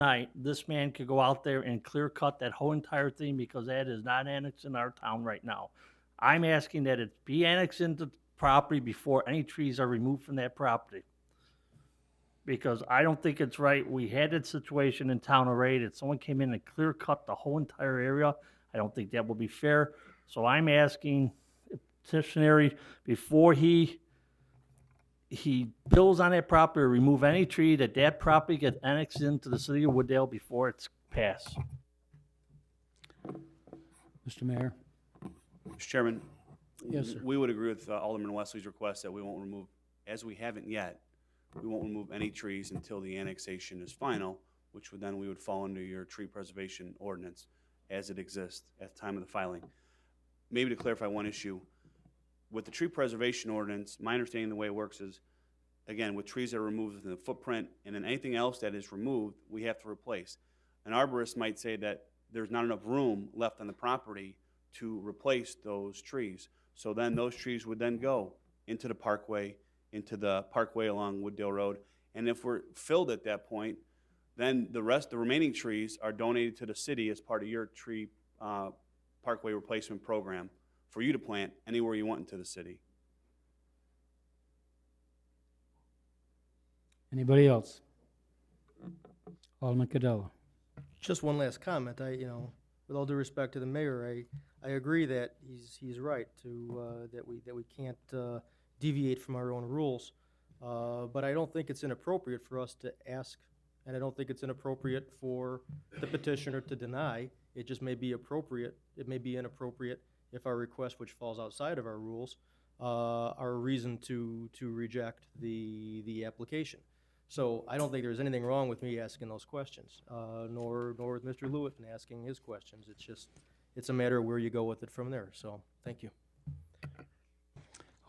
Tonight, this man could go out there and clear cut that whole entire thing because that is not annexed in our town right now. I'm asking that it be annexed into the property before any trees are removed from that property. Because I don't think it's right. We had that situation in town already that someone came in and clear cut the whole entire area. I don't think that will be fair. So I'm asking the petitionary, before he builds on that property or remove any tree, that property gets annexed into the city of Wooddale before it's passed. Mr. Mayor? Mr. Chairman. Yes, sir. We would agree with Alderman Wesley's request that we won't remove, as we haven't yet, we won't remove any trees until the annexation is final, which would then we would fall under your tree preservation ordinance as it exists at the time of the filing. Maybe to clarify one issue, with the tree preservation ordinance, my understanding the way it works is, again, with trees that are removed within the footprint, and then anything else that is removed, we have to replace. An arborist might say that there's not enough room left on the property to replace those trees. So then those trees would then go into the parkway along Wooddale Road. And if we're filled at that point, then the remaining trees are donated to the city as part of your tree parkway replacement program for you to plant anywhere you want into the city. Anybody else? Alderman Cadella. Just one last comment. With all due respect to the mayor, I agree that he's right to that we can't deviate from our own rules. But I don't think it's inappropriate for us to ask, and I don't think it's inappropriate for the petitioner to deny. It just may be appropriate. It may be inappropriate if our request, which falls outside of our rules, are a reason to reject the application. So I don't think there's anything wrong with me asking those questions, nor with Mr. Lewitt in asking his questions. It's a matter of where you go with it from there. So thank you.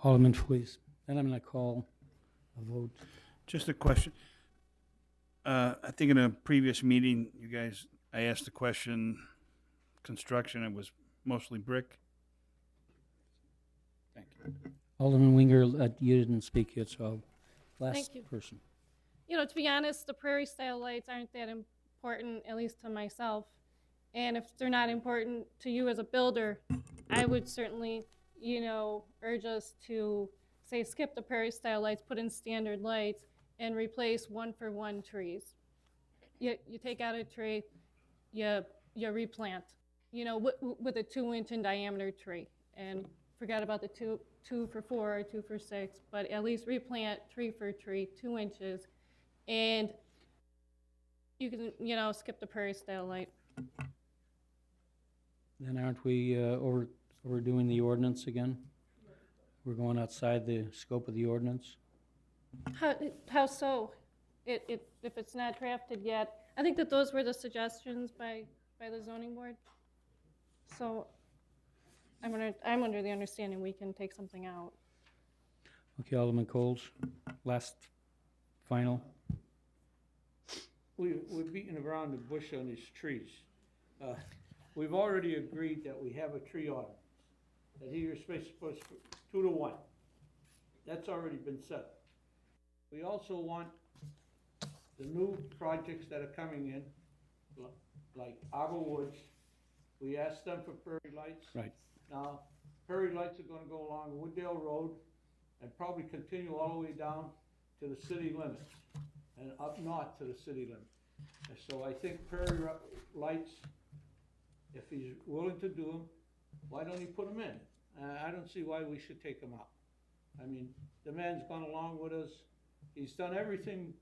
Alderman, please. Then I'm going to call a vote. Just a question. I think in a previous meeting, I asked the question, construction, it was mostly brick. Thank you. Alderman Winger, you didn't speak yet, so last Thank you. person. To be honest, the prairie style lights aren't that important, at least to myself. And if they're not important to you as a builder, I would certainly, urge us to say skip the prairie style lights, put in standard lights, and replace 1-for-1 trees. You take out a tree, you replant, with a 2-inch in diameter tree, and forget about the 2-for-4 or 2-for-6, but at least replant tree for tree, 2 inches. And you can, skip the prairie style light. Then aren't we overdoing the ordinance again? We're going outside the scope of the ordinance? How so? If it's not drafted yet, I think that those were the suggestions by the zoning board. So I'm under the understanding we can take something out. Okay, Alderman Coles, last, final. We're beating around the bush on these trees. We've already agreed that we have a tree ordinance, that he is supposed to 2-to-1. That's already been set. We also want the new projects that are coming in, like Arbor Woods. We asked them for prairie lights. Right. Now, prairie lights are gonna go along Wooddale Road and probably continue all the way down to the city limits and up north to the city limit. And so I think prairie lights, if he's willing to do them, why don't he put them in? I don't see why we should take them out. I mean, the man's gone along with us. He's done everything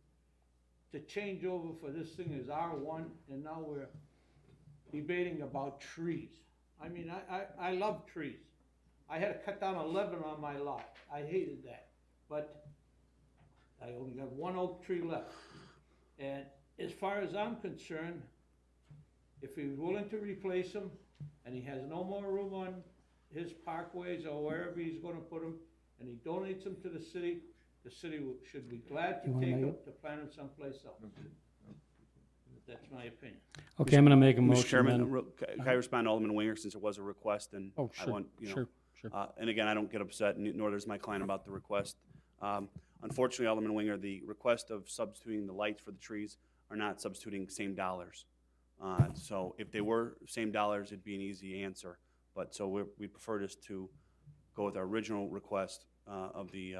to change over for this thing as R1, and now we're debating about trees. I mean, I love trees. I had to cut down 11 on my lot. I hated that. But I only got 1 oak tree left. And as far as I'm concerned, if he's willing to replace them, and he has no more room on his parkways or wherever he's gonna put them, and he donates them to the city should be glad to You wanna take make them it? to plant them someplace else. That's my opinion. Okay, I'm going to make a Mr. motion Chairman, then. can I respond to Alderman Winger since it was a request and Oh, I sure, want, sure. and again, I don't get upset, nor does my client about the request. Unfortunately, Alderman Winger, the request of substituting the lights for the trees are not substituting same dollars. So if they were same dollars, it'd be an easy answer. But so we prefer just to go with our original request of the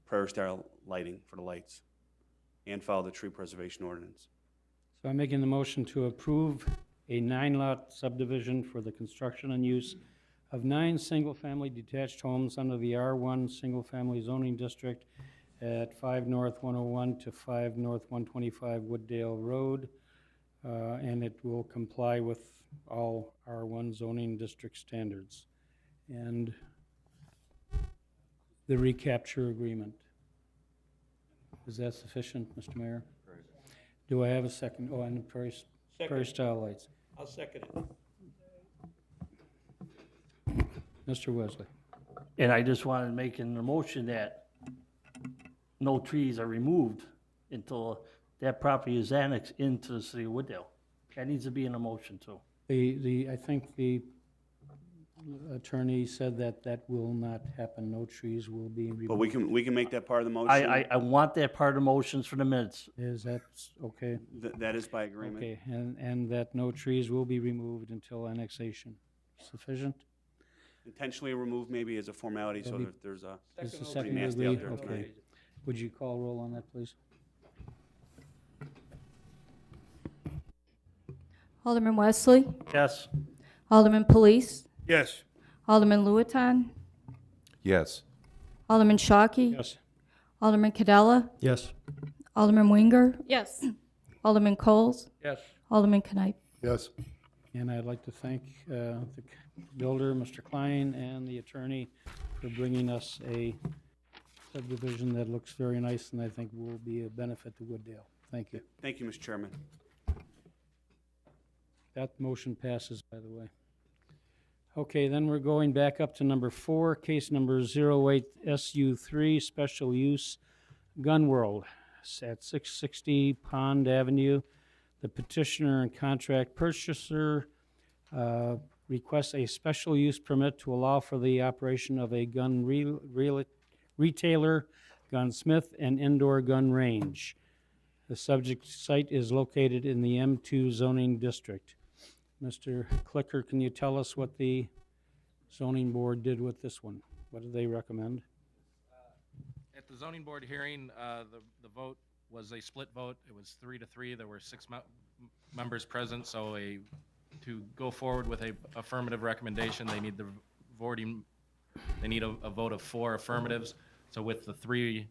Prairie Star lighting for the lights and follow the tree preservation ordinance. So I'm making the motion to approve a 9-lot subdivision for the construction and use of 9 single-family detached homes under the R1 single-family zoning district at 5 North 101 to 5 North 125 Wooddale Road, and it will comply with all R1 zoning district standards. And the recapture agreement. Is that sufficient, Mr. Mayor? Do I have a second? Oh, and the Prairie Second, Style Lights. I'll second it. Mr. Wesley. And I just wanted to make an motion that no trees are removed until that property is annexed into the city of Wooddale. That needs to be in a motion too. I think the attorney said that that will not happen. No trees will be removed. But we can make that part of the motion. I want that part of the motions for the minutes. Is that okay? That is by agreement. Okay, and that no trees will be removed until annexation. Sufficient? Intentionally removed maybe as a formality, so That'd if there's a, Is the pretty second nasty agree? out there Okay. tonight. Would you call roll on that, please? Alderman Wesley, Yes, Alderman Police, Yes. Alderman Luaton, Yes. Alderman Shockey, Yes. Alderman Cadella, Yes. Alderman Winger, Yes. Alderman Coles, Yes. Alderman Knipe. Yes. And I'd like to thank the builder, Mr. Klein, and the attorney for bringing us a subdivision that looks very nice and I think will be a benefit to Wooddale. Thank you. Thank you, Mr. Chairman. That motion passes, by the way. Okay, then we're going back up to number 4, case number 08SU3, special use Gun World at 660 Pond Avenue. The petitioner and contract purchaser requests a special use permit to allow for the operation of a gun retailer, gunsmith, and indoor gun range. The subject site is located in the M2 zoning district. Mr. Clicker, can you tell us what the zoning board did with this one? What did they recommend? At the zoning board hearing, the vote was a split vote. It was 3-3. There were 6 members present, so to go forward with a affirmative recommendation, they need a vote of 4 affirmatives. So with the 3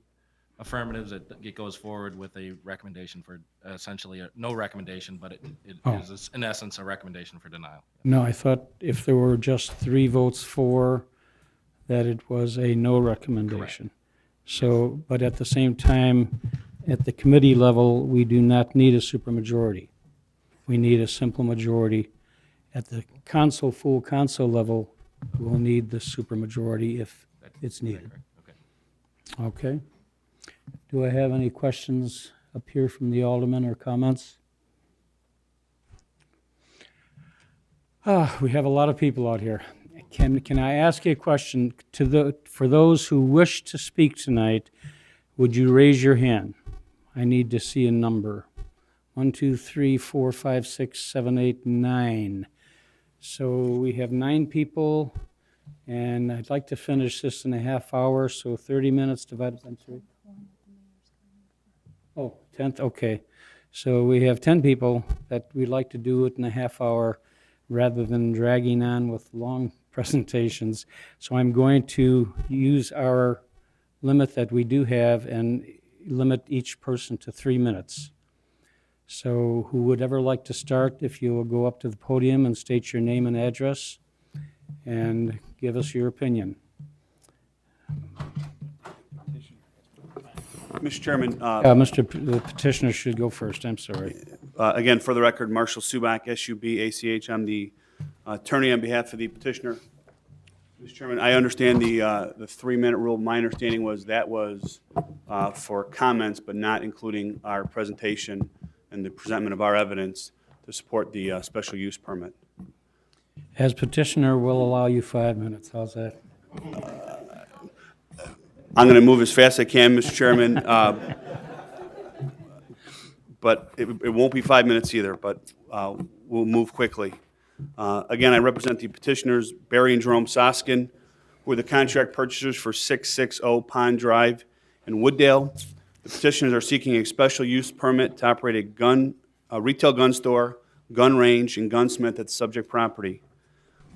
affirmatives, it goes forward with a recommendation for essentially no recommendation, but it is in essence a recommendation for denial. No, I thought if there were just 3 votes for, that it was a no recommendation. So, but at the same time, at the committee level, we do not need a supermajority. We need a simple majority. At the full council level, we'll need the supermajority if it's needed. Okay. Okay. Do I have any questions up here from the aldermen or comments? We have a lot of people out here. Can I ask you a question? For those who wish to speak tonight, would you raise your hand? I need to see a number. 1, 2, 3, 4, 5, 6, 7, 8, 9. So we have 9 people, and I'd like to finish this in a half hour, so 30 minutes divided by 3. Oh, 10th, okay. So we have 10 people that we'd like to do it in a half hour rather than dragging on with long presentations. So I'm going to use our limit that we do have and limit each person to 3 minutes. So who would ever like to start, if you will go up to the podium and state your name and address and give us your opinion. Mr. Chairman, The petitioner should go first, I'm sorry. again, for the record, Marshall Subak, S-U-B-A-C-H. I'm the attorney on behalf of the petitioner. Mr. Chairman, I understand the 3-minute rule. My understanding was that was for comments, but not including our presentation and the presentment of our evidence to support the special use permit. As petitioner, we'll allow you 5 minutes. How's that? I'm going to move as fast as I can, Mr. Chairman. but it won't be 5 minutes either, but we'll move quickly. Again, I represent the petitioners, Barry and Jerome Soskin, who are the contract purchasers for 660 Pond Drive in Wooddale. The petitioners are seeking a special use permit to operate a retail gun store, gun range, and gunsmith at the subject property.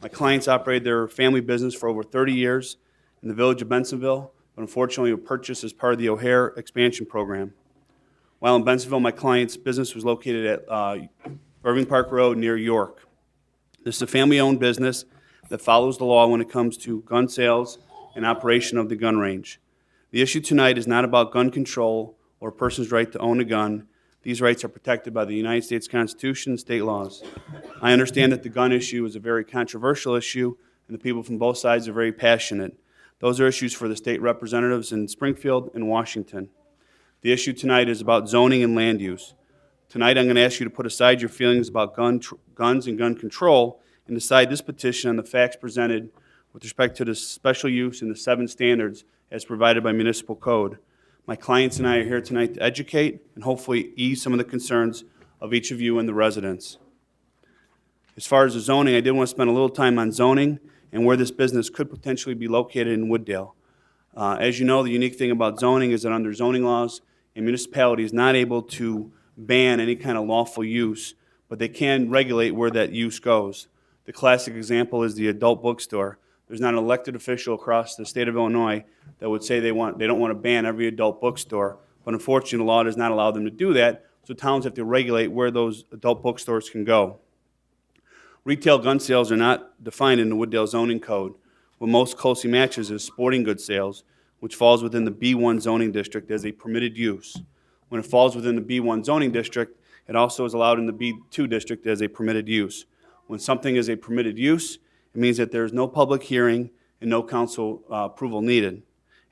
My clients operated their family business for over 30 years in the village of Bensonville, but unfortunately were purchased as part of the O'Hare expansion program. While in Bensonville, my client's business was located at Irving Park Road near York. This is a family-owned business that follows the law when it comes to gun sales and operation of the gun range. The issue tonight is not about gun control or a person's right to own a gun. These rights are protected by the United States Constitution and state laws. I understand that the gun issue is a very controversial issue, and the people from both sides are very passionate. Those are issues for the state representatives in Springfield and Washington. The issue tonight is about zoning and land use. Tonight, I'm going to ask you to put aside your feelings about guns and gun control and decide this petition on the facts presented with respect to the special use and the 7 standards as provided by municipal code. My clients and I are here tonight to educate and hopefully ease some of the concerns of each of you and the residents. As far as the zoning, I did want to spend a little time on zoning and where this business could potentially be located in Wooddale. As you know, the unique thing about zoning is that under zoning laws, a municipality is not able to ban any kind of lawful use, but they can regulate where that use goes. The classic example is the adult bookstore. There's not an elected official across the state of Illinois that would say they don't want to ban every adult bookstore, but unfortunately the law does not allow them to do that, so towns have to regulate where those adult bookstores can go. Retail gun sales are not defined in the Wooddale zoning code. What most closely matches is sporting goods sales, which falls within the B1 zoning district as a permitted use. When it falls within the B1 zoning district, it also is allowed in the B2 district as a permitted use. When something is a permitted use, it means that there is no public hearing and no council approval needed.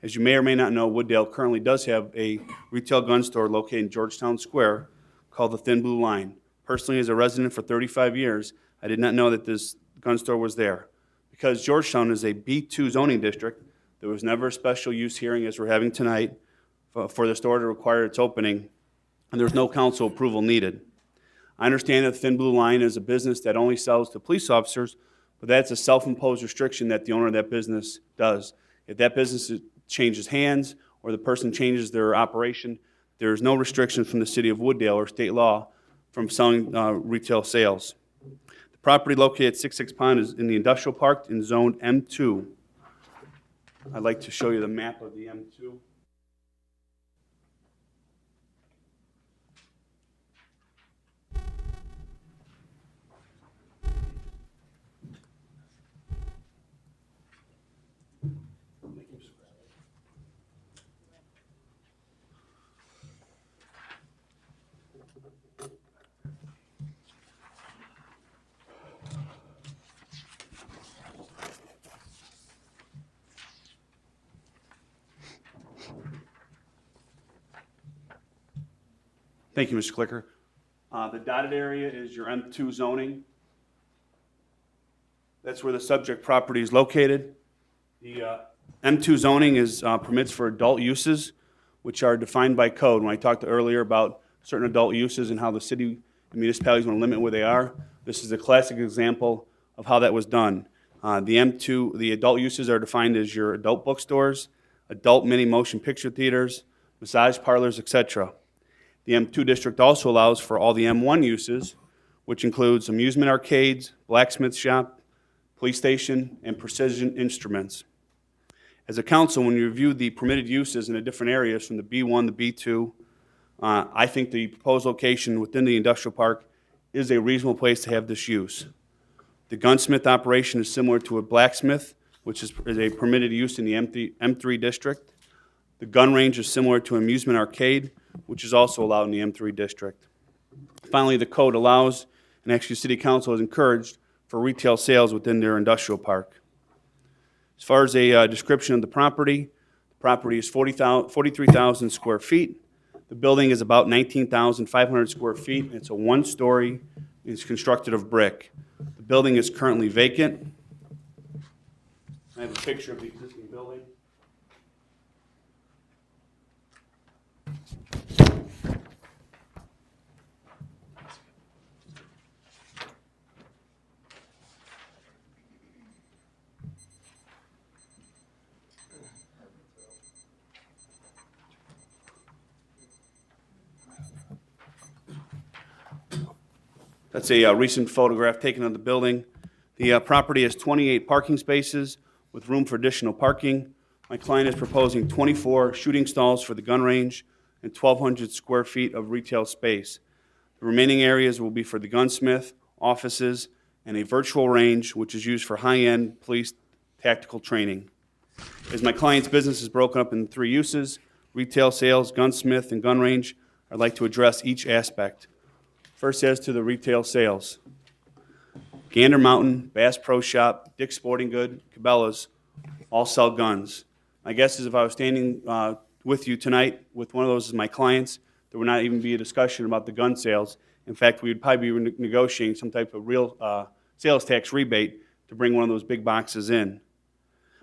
As you may or may not know, Wooddale currently does have a retail gun store located in Georgetown Square called the Thin Blue Line. Personally, as a resident for 35 years, I did not know that this gun store was there. Because Georgetown is a B2 zoning district, there was never a special use hearing as we're having tonight for the store to require its opening, and there's no council approval needed. I understand that Thin Blue Line is a business that only sells to police officers, but that's a self-imposed restriction that the owner of that business does. If that business changes hands or the person changes their operation, there is no restriction from the city of Wooddale or state law from selling retail sales. The property located at 66 Pond is in the industrial park in zone M2. I'd like to show you the map of the M2. Thank you, Mr. Clicker. The dotted area is your M2 zoning. That's where the subject property is located. The M2 zoning is permits for adult uses, which are defined by code. When I talked earlier about certain adult uses and how the city and municipalities want to limit where they are, this is a classic example of how that was done. The adult uses are defined as your adult bookstores, adult mini motion picture theaters, massage parlors, etc. The M2 district also allows for all the M1 uses, which includes amusement arcades, blacksmith shop, police station, and precision instruments. As a council, when you review the permitted uses in the different areas from the B1 to B2, I think the proposed location within the industrial park is a reasonable place to have this use. The gunsmith operation is similar to a blacksmith, which is a permitted use in the M3 district. The gun range is similar to amusement arcade, which is also allowed in the M3 district. Finally, the code allows, and actually City Council has encouraged, for retail sales within their industrial park. As far as a description of the property is 43,000 square feet. The building is about 19,500 square feet. It's a one-story. It's constructed of brick. The building is currently vacant. I have a picture of the existing building. That's a recent photograph taken of the building. The property has 28 parking spaces with room for additional parking. My client is proposing 24 shooting stalls for the gun range and 1,200 square feet of retail space. The remaining areas will be for the gunsmith, offices, and a virtual range, which is used for high-end police tactical training. As my client's business is broken up into 3 uses, retail sales, gunsmith, and gun range, I'd like to address each aspect. First, as to the retail sales. Gander Mountain, Bass Pro Shop, Dick's Sporting Good, Cabela's, all sell guns. My guess is if I was standing with you tonight with one of those as my clients, there would not even be a discussion about the gun sales. In fact, we would probably be negotiating some type of real sales tax rebate to bring one of those big boxes in.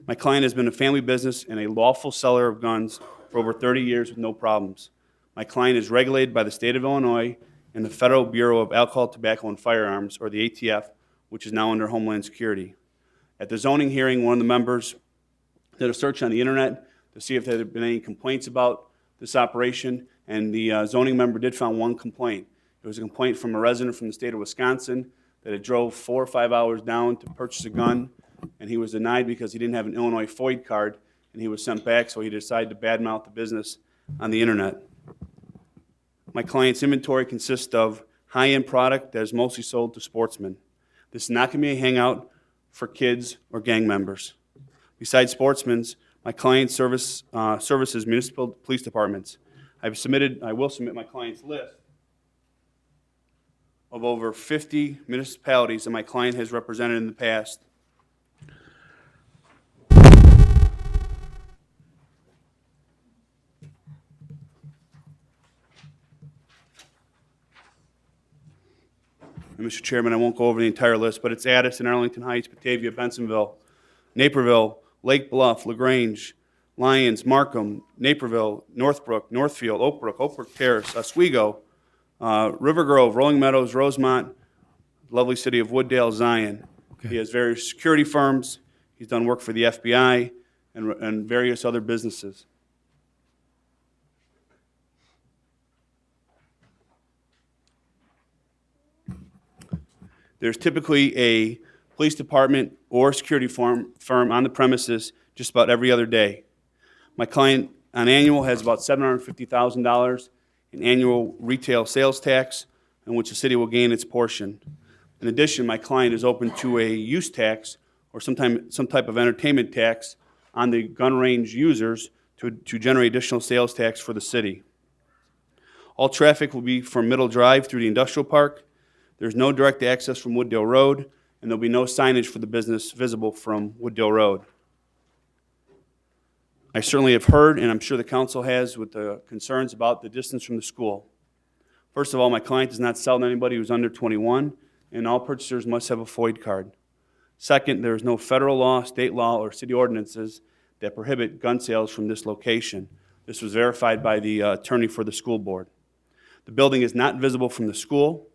My client has been a family business and a lawful seller of guns for over 30 years with no problems. My client is regulated by the state of Illinois and the Federal Bureau of Alcohol, Tobacco, and Firearms, or the ATF, which is now under Homeland Security. At the zoning hearing, one of the members did a search on the internet to see if there had been any complaints about this operation, and the zoning member did find one complaint. It was a complaint from a resident from the state of Wisconsin that had drove 4 or 5 hours down to purchase a gun, and he was denied because he didn't have an Illinois FOID card, and he was sent back, so he decided to badmouth the business on the internet. My client's inventory consists of high-end product that is mostly sold to sportsmen. This is not going to be a hangout for kids or gang members. Besides sportsmen, my client services municipal police departments. I will submit my client's list of over 50 municipalities that my client has represented in the past. And Mr. Chairman, I won't go over the entire list, but it's Addison, Arlington Heights, Batavia, Bensonville, Naperville, Lake Bluff, LaGrange, Lyons, Markham, Naperville, Northbrook, Northfield, Oakbrook Terrace, Oswego, River Grove, Rolling Meadows, Rosemont, lovely city of Wooddale, Zion. Okay. He has various security firms. He's done work for the FBI and various other businesses. There's typically a police department or security firm on the premises just about every other day. My client on annual has about $750,000 in annual retail sales tax, in which the city will gain its portion. In addition, my client is open to a use tax or some type of entertainment tax on the gun range users to generate additional sales tax for the city. All traffic will be from Middle Drive through the industrial park. There's no direct access from Wooddale Road, and there'll be no signage for the business visible from Wooddale Road. I certainly have heard, and I'm sure the council has, with the concerns about the distance from the school. First of all, my client does not sell to anybody who's under 21, and all purchasers must have a FOID card. Second, there is no federal law, state law, or city ordinances that prohibit gun sales from this location. This was verified by the attorney for the school board. The building is not visible from the school.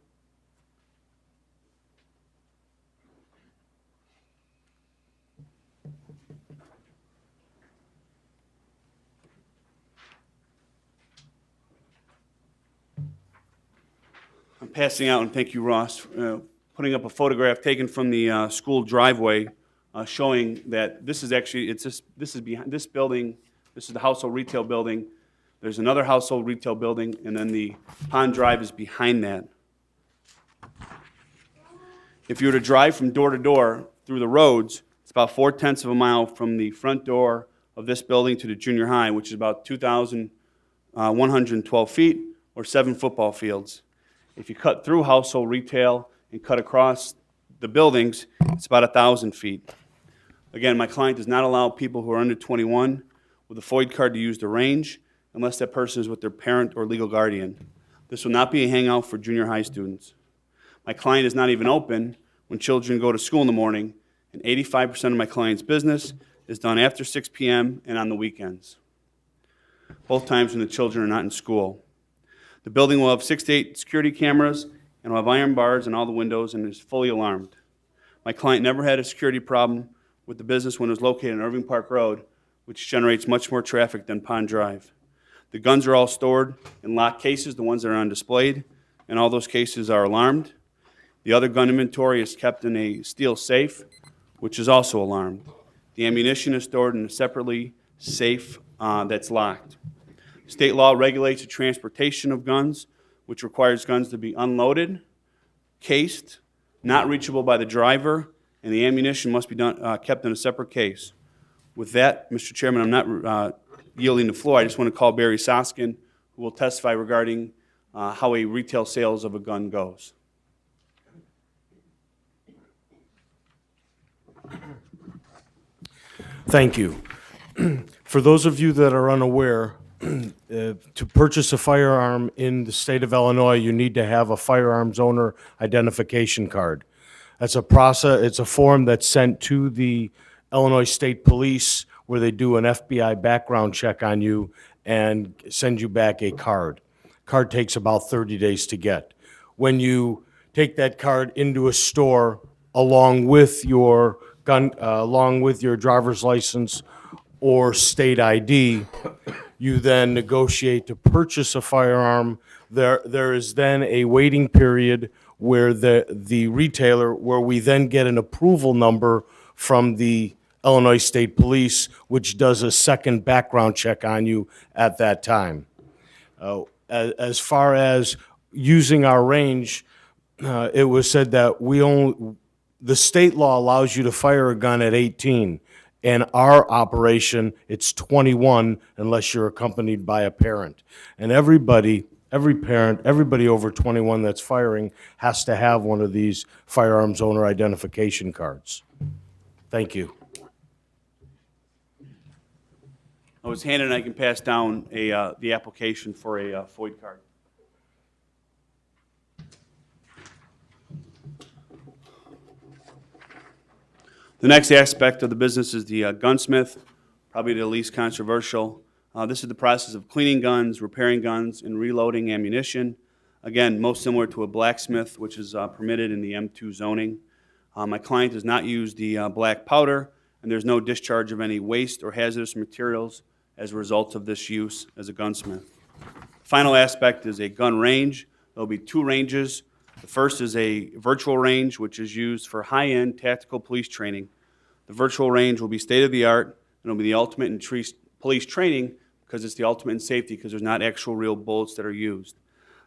I'm passing out, and thank you, Ross, putting up a photograph taken from the school driveway showing that this is actually, this is behind this building. This is the household retail building. There's another household retail building, and then the Pond Drive is behind that. If you were to drive from door to door through the roads, it's about 4/10 of a mile from the front door of this building to the junior high, which is about 2,112 feet or 7 football fields. If you cut through household retail and cut across the buildings, it's about 1,000 feet. Again, my client does not allow people who are under 21 with a FOID card to use the range unless that person is with their parent or legal guardian. This will not be a hangout for junior high students. My client is not even open when children go to school in the morning, and 85% of my client's business is done after 6 p.m. and on the weekends, both times when the children are not in school. The building will have 6 to 8 security cameras and will have iron bars in all the windows and is fully alarmed. My client never had a security problem with the business when it was located on Irving Park Road, which generates much more traffic than Pond Drive. The guns are all stored in locked cases, the ones that are on display, and all those cases are alarmed. The other gun inventory is kept in a steel safe, which is also alarmed. The ammunition is stored in a separately safe that's locked. State law regulates the transportation of guns, which requires guns to be unloaded, cased, not reachable by the driver, and the ammunition must be kept in a separate case. With that, Mr. Chairman, I'm not yielding the floor. I just want to call Barry Soskin, who will testify regarding how a retail sales of a gun goes. Thank you. For those of you that are unaware, to purchase a firearm in the state of Illinois, you need to have a firearms owner identification card. That's a process, it's a form that's sent to the Illinois State Police where they do an FBI background check on you and send you back a card. Card takes about 30 days to get. When you take that card into a store along with your gun, along with your driver's license or state ID, you then negotiate to purchase a firearm. There is then a waiting period where the retailer, where we then get an approval number from the Illinois State Police, which does a second background check on you at that time. As far as using our range, it was said that the state law allows you to fire a gun at 18. In our operation, it's 21 unless you're accompanied by a parent. And every parent, everybody over 21 that's firing has to have one of these firearms owner identification cards. Thank you. I was handed, and I can pass down the application for a FOID card. The next aspect of the business is the gunsmith, probably the least controversial. This is the process of cleaning guns, repairing guns, and reloading ammunition. Again, most similar to a blacksmith, which is permitted in the M2 zoning. My client does not use the black powder, and there's no discharge of any waste or hazardous materials as a result of this use as a gunsmith. Final aspect is a gun range. There'll be two ranges. The first is a virtual range, which is used for high-end tactical police training. The virtual range will be state-of-the-art, and it'll be the ultimate in police training because it's the ultimate in safety because there's not actual real bullets that are used.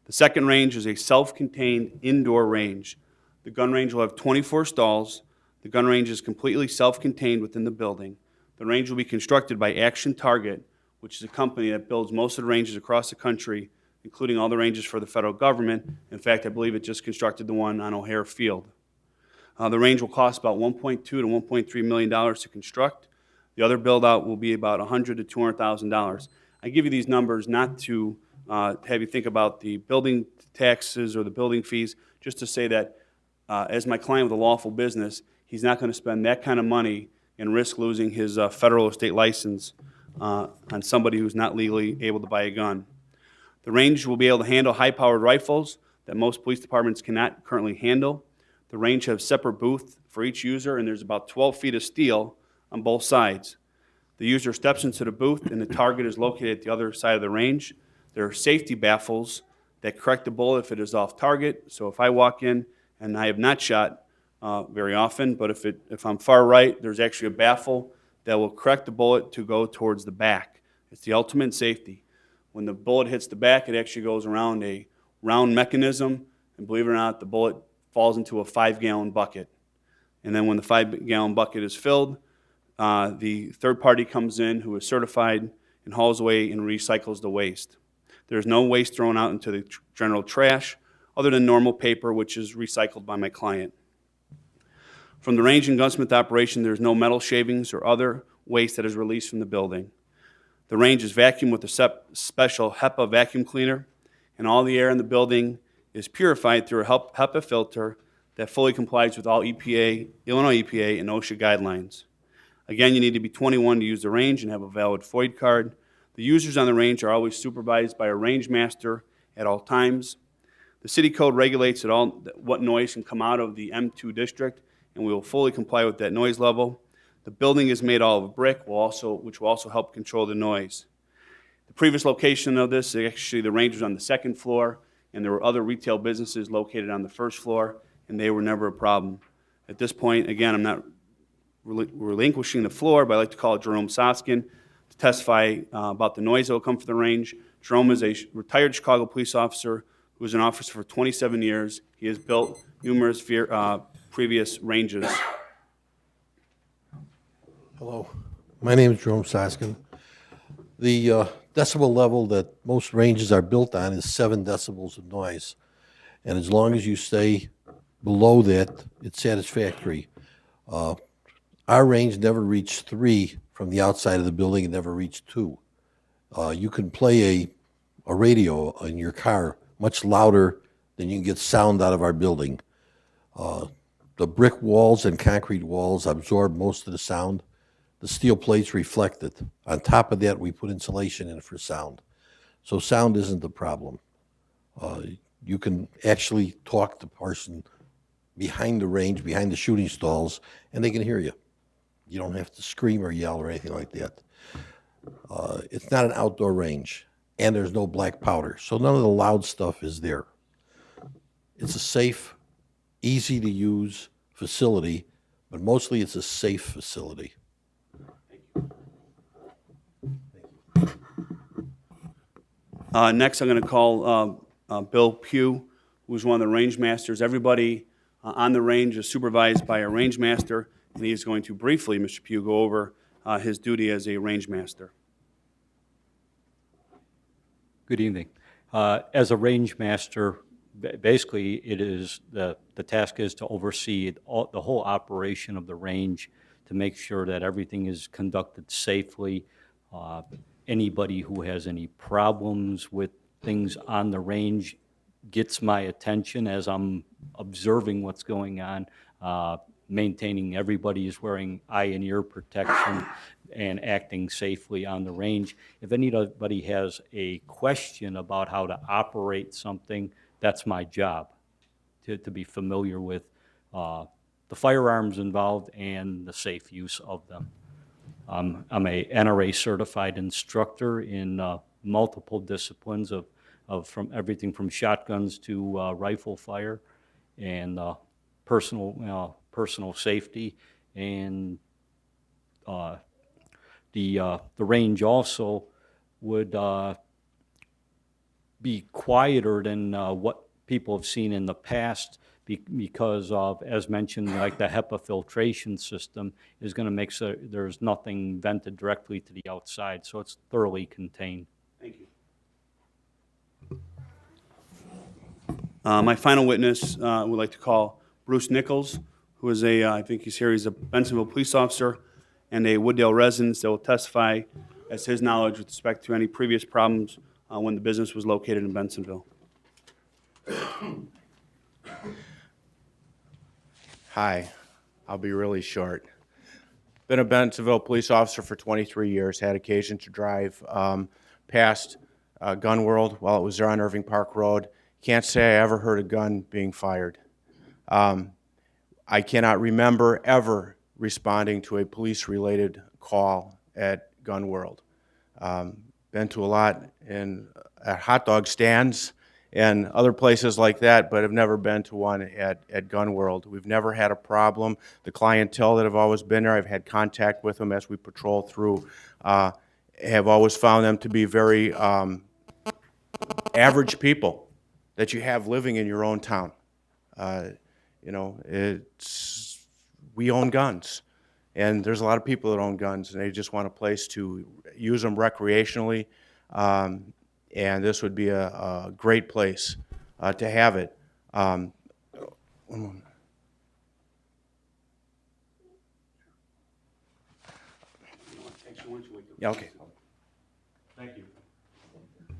The second range is a self-contained indoor range. The gun range will have 24 stalls. The gun range is completely self-contained within the building. The range will be constructed by Action Target, which is a company that builds most of the ranges across the country, including all the ranges for the federal government. In fact, I believe it just constructed the one on O'Hare Field. The range will cost about $1.2 to $1.3 million to construct. The other build-out will be about $100,000 to $200,000. I give you these numbers not to have you think about the building taxes or the building fees, just to say that as my client with a lawful business, he's not going to spend that kind of money and risk losing his federal or state license on somebody who's not legally able to buy a gun. The range will be able to handle high-powered rifles that most police departments cannot currently handle. The range has a separate booth for each user, and there's about 12 feet of steel on both sides. The user steps into the booth, and the target is located at the other side of the range. There are safety baffles that correct the bullet if it is off target. So if I walk in and I have not shot very often, but if I'm far right, there's actually a baffle that will correct the bullet to go towards the back. It's the ultimate safety. When the bullet hits the back, it actually goes around a round mechanism, and believe it or not, the bullet falls into a 5-gallon bucket. And then when the 5-gallon bucket is filled, the third party comes in who is certified and hauls away and recycles the waste. There's no waste thrown out into the general trash other than normal paper, which is recycled by my client. From the range and gunsmith operation, there's no metal shavings or other waste that is released from the building. The range is vacuumed with a special HEPA vacuum cleaner, and all the air in the building is purified through a HEPA filter that fully complies with all EPA, Illinois EPA, and OSHA guidelines. Again, you need to be 21 to use the range and have a valid FOID card. The users on the range are always supervised by a range master at all times. The city code regulates what noise can come out of the M2 district, and we will fully comply with that noise level. The building is made all of brick, which will also help control the noise. The previous location of this, actually the range was on the second floor, and there were other retail businesses located on the first floor, and they were never a problem. At this point, again, I'm not relinquishing the floor, but I'd like to call Jerome Soskin to testify about the noise that will come from the range. Jerome is a retired Chicago police officer who was an officer for 27 years. He has built numerous previous ranges. Hello, my name is Jerome Soskin. The decibel level that most ranges are built on is 7 decibels of noise. And as long as you stay below that, it's satisfactory. Our range never reached 3 from the outside of the building, it never reached 2. You can play a radio in your car much louder than you can get sound out of our building. The brick walls and concrete walls absorb most of the sound. The steel plates reflect it. On top of that, we put insulation in for sound. So sound isn't the problem. You can actually talk to the person behind the range, behind the shooting stalls, and they can hear you. You don't have to scream or yell or anything like that. It's not an outdoor range, and there's no black powder, so none of the loud stuff is there. It's a safe, easy-to-use facility, but mostly it's a safe facility. Next, I'm going to call Bill Pugh, who's one of the range masters. Everybody on the range is supervised by a range master, and he is going to briefly, Mr. Pugh, go over his duty as a range master. Good evening. As a range master, basically it is the task is to oversee the whole operation of the range to make sure that everything is conducted safely. Anybody who has any problems with things on the range gets my attention as I'm observing what's going on, maintaining everybody is wearing eye and ear protection and acting safely on the range. If anybody has a question about how to operate something, that's my job, to be familiar with the firearms involved and the safe use of them. I'm a NRA certified instructor in multiple disciplines from everything from shotguns to rifle fire and personal safety, and the range also would be quieter than what people have seen in the past because of, as mentioned, like the HEPA filtration system is going to make so there's nothing vented directly to the outside, so it's thoroughly contained. Thank you. My final witness would like to call Bruce Nichols, who is I think he's here, he's a Bensenville police officer and a Wooddale resident that will testify as to his knowledge with respect to any previous problems when the business was located in Bensenville. Hi, I'll be really short. Been a Bensenville police officer for 23 years, had occasion to drive past Gun World while it was there on Irving Park Road. Can't say I ever heard a gun being fired. I cannot remember ever responding to a police-related call at Gun World. Been to a lot at hot dog stands and other places like that, but have never been to one at Gun World. We've never had a problem. The clientele that have always been there, I've had contact with them as we patrol through, have always found them to be very average people that you have living in your own town. You know, we own guns, and there's a lot of people that own guns, and they just want a place to use them recreationally. And this would be a great place to have it. One moment. Yeah, okay. Thank you.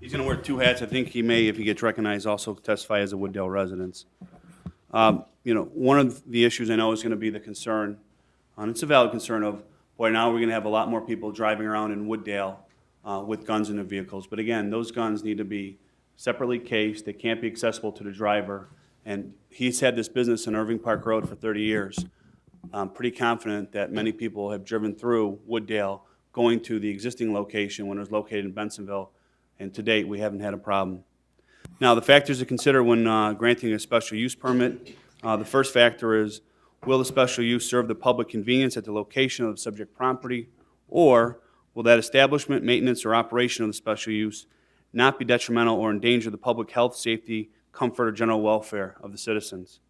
He's going to wear 2 hats. I think he may, if he gets recognized, also testify as a Wooddale resident. You know, one of the issues I know is going to be the concern, and it's a valid concern of, boy, now we're going to have a lot more people driving around in Wooddale with guns in their vehicles. But again, those guns need to be separately cased. They can't be accessible to the driver. And he's had this business in Irving Park Road for 30 years. I'm pretty confident that many people have driven through Wooddale going to the existing location when it was located in Bensenville. And to date, we haven't had a problem. Now, the factors to consider when granting a special use permit The first factor is, will the special use serve the public convenience at the location of the subject property, or will that establishment, maintenance, or operation of the special use not be detrimental or endanger the public health, safety, comfort, or general welfare of the citizens?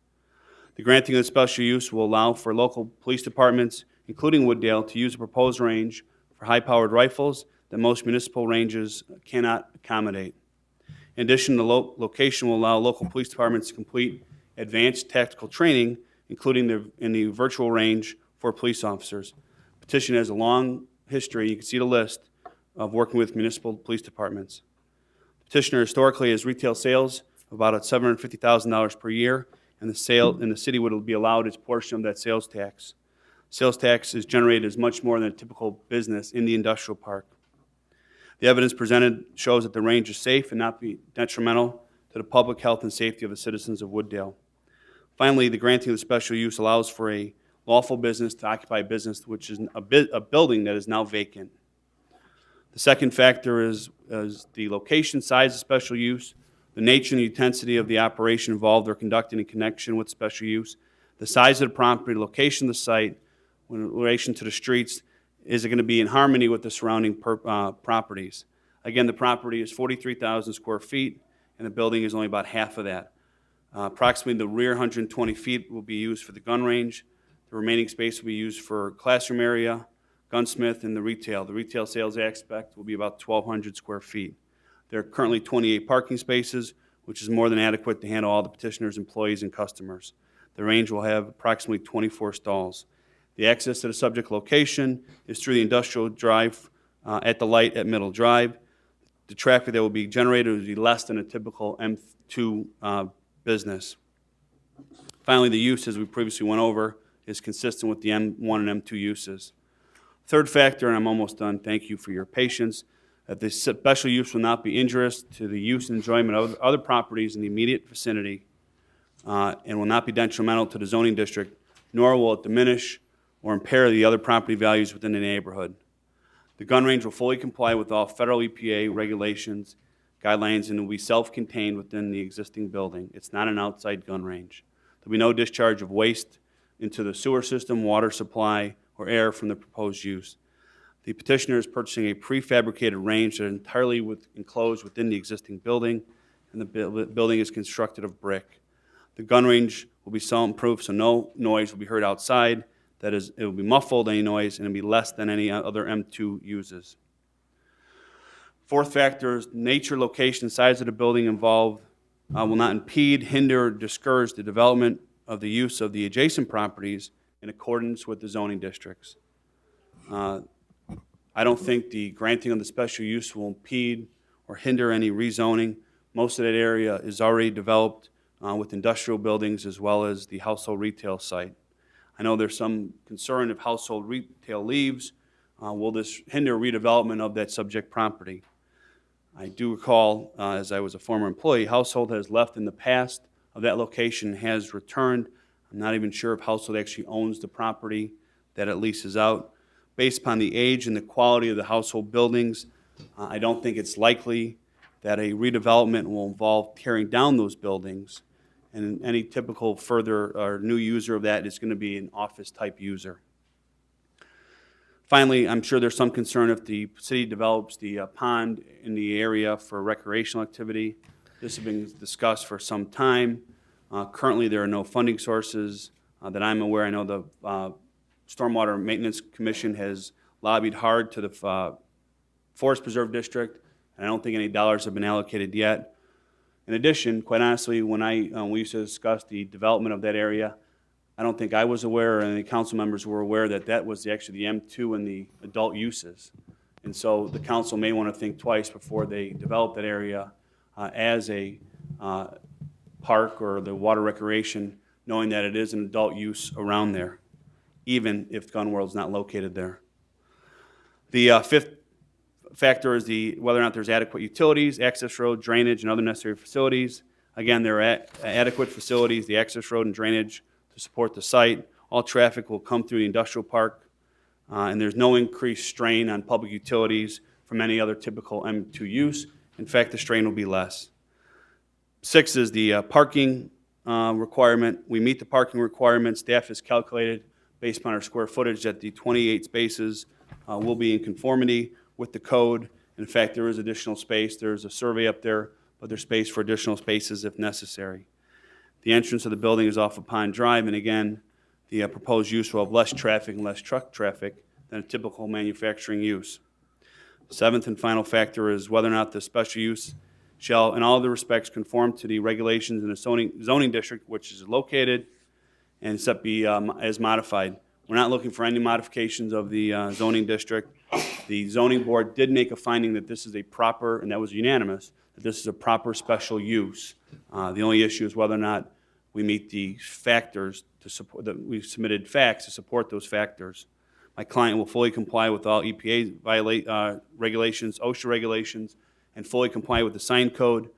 The granting of the special use will allow for local police departments, including Wooddale, to use a proposed range for high-powered rifles that most municipal ranges cannot accommodate. In addition, the location will allow local police departments to complete advanced tactical training, including in the virtual range for police officers. Petition has a long history, you can see the list, of working with municipal police departments. Petitioner historically has retail sales of about $750,000 per year, and the city would be allowed its portion of that sales tax. Sales tax is generated as much more than a typical business in the industrial park. The evidence presented shows that the range is safe and not be detrimental to the public health and safety of the citizens of Wooddale. Finally, the granting of the special use allows for a lawful business to occupy a business which is a building that is now vacant. The second factor is the location, size of special use, the nature and the intensity of the operation involved or conducted in connection with special use, the size of the property, the location of the site, in relation to the streets. Is it going to be in harmony with the surrounding properties? Again, the property is 43,000 square feet, and the building is only about half of that. Approximately the rear 120 feet will be used for the gun range. The remaining space will be used for classroom area, gunsmith, and the retail. The retail sales aspect will be about 1,200 square feet. There are currently 28 parking spaces, which is more than adequate to handle all the petitioner's employees and customers. The range will have approximately 24 stalls. The access to the subject location is through the industrial drive at the light at Middle Drive. The traffic that will be generated will be less than a typical M2 business. Finally, the use, as we previously went over, is consistent with the M1 and M2 uses. Third factor, and I'm almost done, thank you for your patience, that the special use will not be injurious to the use and enjoyment of other properties in the immediate vicinity and will not be detrimental to the zoning district, nor will it diminish or impair the other property values within the neighborhood. The gun range will fully comply with all federal EPA regulations, guidelines, and will be self-contained within the existing building. It's not an outside gun range. There'll be no discharge of waste into the sewer system, water supply, or air from the proposed use. The petitioner is purchasing a prefabricated range that is entirely enclosed within the existing building, and the building is constructed of brick. The gun range will be soundproof, so no noise will be heard outside. That is, it will be muffled, any noise, and it will be less than any other M2 uses. Fourth factor is nature, location, size of the building involved will not impede, hinder, or discourage the development of the use of the adjacent properties in accordance with the zoning districts. I don't think the granting of the special use will impede or hinder any rezoning. Most of that area is already developed with industrial buildings as well as the household retail site. I know there's some concern if household retail leaves, will this hinder redevelopment of that subject property? I do recall, as I was a former employee, household has left in the past of that location, has returned. I'm not even sure if household actually owns the property that it leases out. Based upon the age and the quality of the household buildings, I don't think it's likely that a redevelopment will involve tearing down those buildings. And any typical further or new user of that is going to be an office-type user. Finally, I'm sure there's some concern if the city develops the pond in the area for recreational activity. This has been discussed for some time. Currently, there are no funding sources that I'm aware. I know the Stormwater Maintenance Commission has lobbied hard to the Forest Preserve District, and I don't think any dollars have been allocated yet. In addition, quite honestly, when we used to discuss the development of that area, I don't think I was aware or any council members were aware that that was actually the M2 and the adult uses. And so the council may want to think twice before they develop that area as a park or the water recreation, knowing that it is an adult use around there, even if Gun World's not located there. The fifth factor is whether or not there's adequate utilities, access road, drainage, and other necessary facilities. Again, there are adequate facilities, the access road and drainage to support the site. All traffic will come through the industrial park, and there's no increased strain on public utilities from any other typical M2 use. In fact, the strain will be less. 6 is the parking requirement. We meet the parking requirement. Staff has calculated, based upon our square footage, that the 28 spaces will be in conformity with the code. In fact, there is additional space. There's a survey up there, but there's space for additional spaces if necessary. The entrance of the building is off of Pond Drive, and again, the proposed use will have less traffic and less truck traffic than a typical manufacturing use. The seventh and final factor is whether or not the special use shall, in all other respects, conform to the regulations in the zoning district which is located and except be as modified. We're not looking for any modifications of the zoning district. The zoning board did make a finding that this is a proper, and that was unanimous, that this is a proper special use. The only issue is whether or not we meet the factors to support, that we've submitted facts to support those factors. My client will fully comply with all EPA regulations, OSHA regulations, and fully comply with the sign code.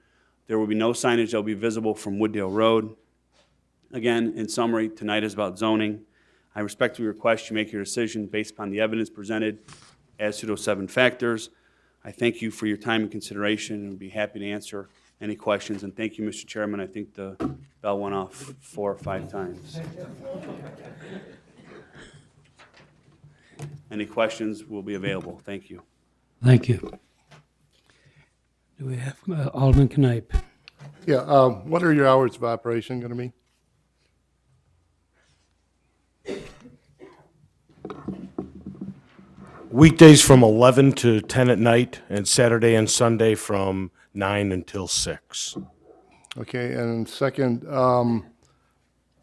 There will be no signage that will be visible from Wooddale Road. Again, in summary, tonight is about zoning. I respectfully request you make your decision based upon the evidence presented as to those 7 factors. I thank you for your time and consideration and would be happy to answer any questions. And thank you, Mr. Chairman. I think the bell went off 4 or 5 times. Any questions will be available. Thank you. Thank you. Do we have Alderman Knipe? Yeah, what are your hours of operation going to be? Weekdays from 11 to 10 at night, and Saturday and Sunday from 9 until 6. Okay, and second,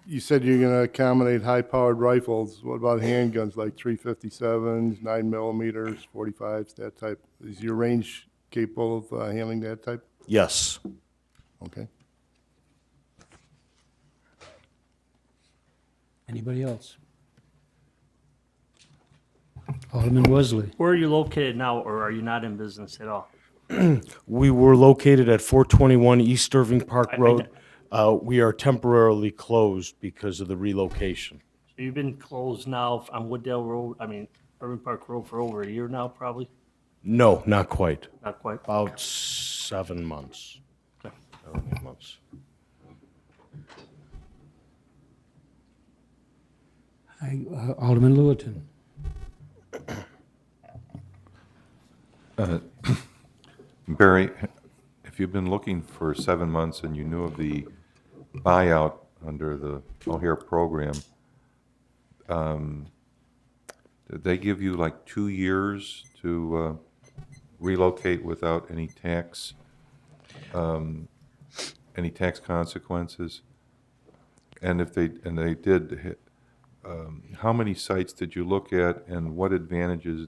you said you're going to accommodate high-powered rifles. What about handguns like 357s, 9 millimeters, 45s, that type? Is your range capable of handling that type? Yes. Okay. Anybody else? Alderman Wesley. Where are you located now, or are you not in business at all? We were located at 421 East Irving Park I- Road. We are temporarily closed because of the relocation. So you've been closed now on Wooddale Road, Irving Park Road for over a year now, probably? No, not quite. Not quite? About 7 months. Okay. 7, 8 months. Alderman Lewitton. Barry, if you've been looking for 7 months and you knew of the buyout under the O'Hare program, did they give you like 2 years to relocate without any tax consequences? And if they did, how many sites did you look at, and what advantages